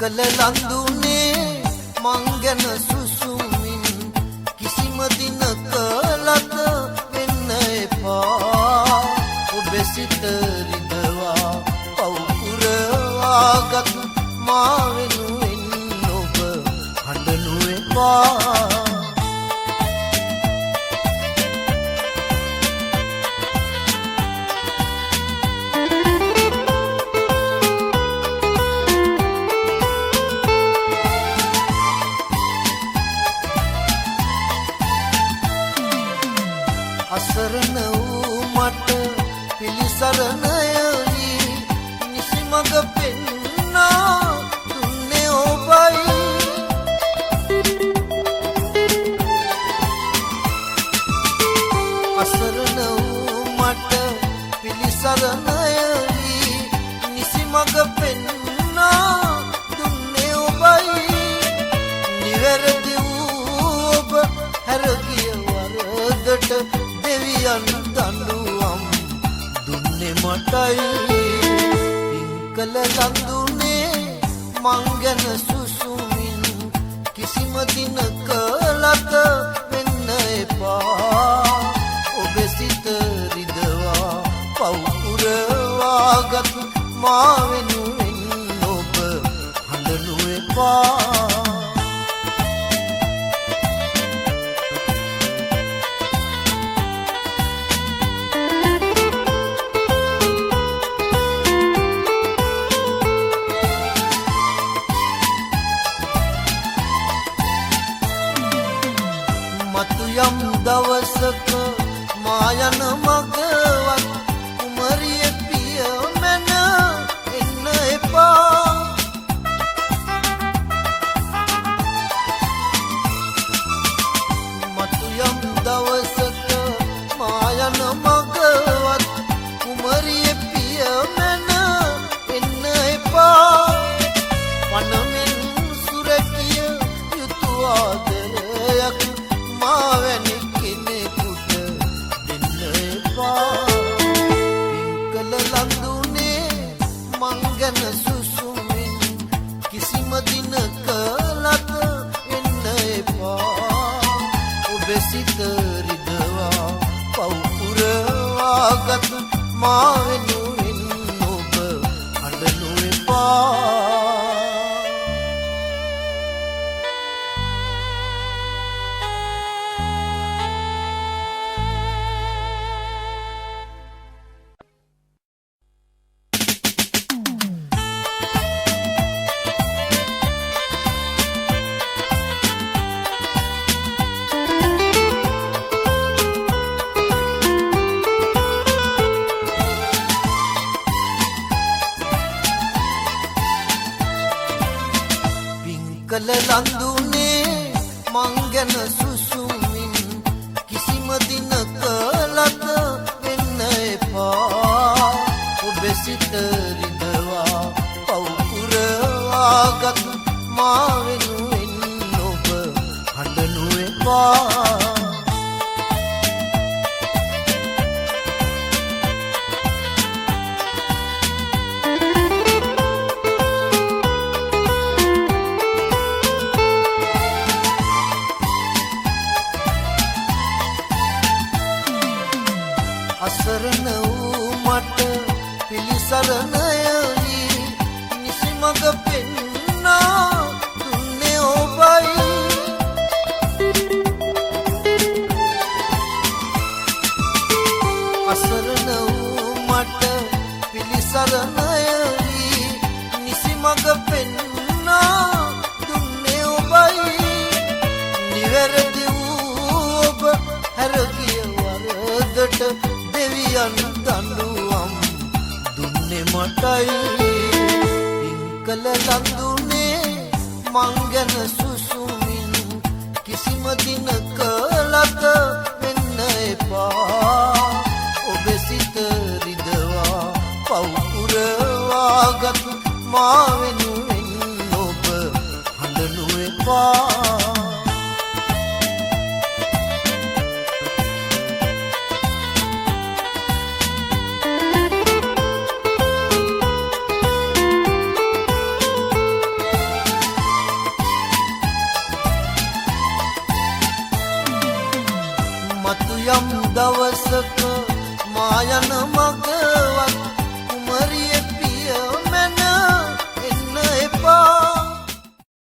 කළ ලඳුනේ මං ගැන සුසුමින් කිසිම දිනක ලත වෙන්න එපා ඔබේ සිත රිදවා පවුරවාගත් මා වෙනුවෙන් ඔබ හඬනු එපා අසරණ වූ මට පිළිසරණයයි නිසිමඟ පෙන්නා දුන්නේ ඔබයි අසරණ වූ මට පිළිසරණයයි නිසිමඟ පෙන්නා දුන්නේ ඔබයි නිවැරදි වූ ඔබ හැරගිය වරදට දෙවියන් දඬුවම් දුන්නේ මටයි පින්කල ලඳුනේ මං ගැන සුසුමින් කිසිම දිනක ලත වෙන්න එපා ඔබේ සිත රිදවා පවුරවාගත් මා වෙනුවෙන් ඔබ හඬනු එපා යම් දවසක මා යන මගවත් කුමරිය පිය මැන එන්න එපා මතු යම් දවසක මා යන මගවත් කුමරිය පිය මැන එන්න එපා වනමින් සුරකිය යුතු ආදරයක් මාවැනි කෙනෙකුට දෙන්න එපා පින්කල ලඳුනේ මං ගැන සුසුමින් කිසිම දිනක ලත වෙන්න එපා ඔබේ සිත රිදවා පවුරවාගත් මා වෙනුවෙන් ඔබ හඬනු එපා කළ ලඳුනේ මං ගැන සුසුමින් කිසිම දිනක ලත වෙන්න එපා ඔබේ සිත රිදවා පවුරවාගත් මා වෙනුවෙන් ඔබ හඬනු එපා අසරණ වූ මට පිළිසරණයයි නිසිමඟ පෙන්නා දුන්නේ ඔබයි අසරණ වූ මට පිළිසරණයයි නිසිමඟ පෙන්නා දුන්නේ ඔබයි නිවැරදි වූ ඔබ හැරගිය වරදට දෙවියන් දඬුවම් දුන්නේ මටයි පින්කල ලඳුනේ මං ගැන සුසුමින් කිසිම දිනක ලත වෙන්න එපා ඔබේ සිත රිදවා පවුරවාගත් මා වෙනුවෙන් ඔබ හඬනු එපා යම් දවසක මා යන මග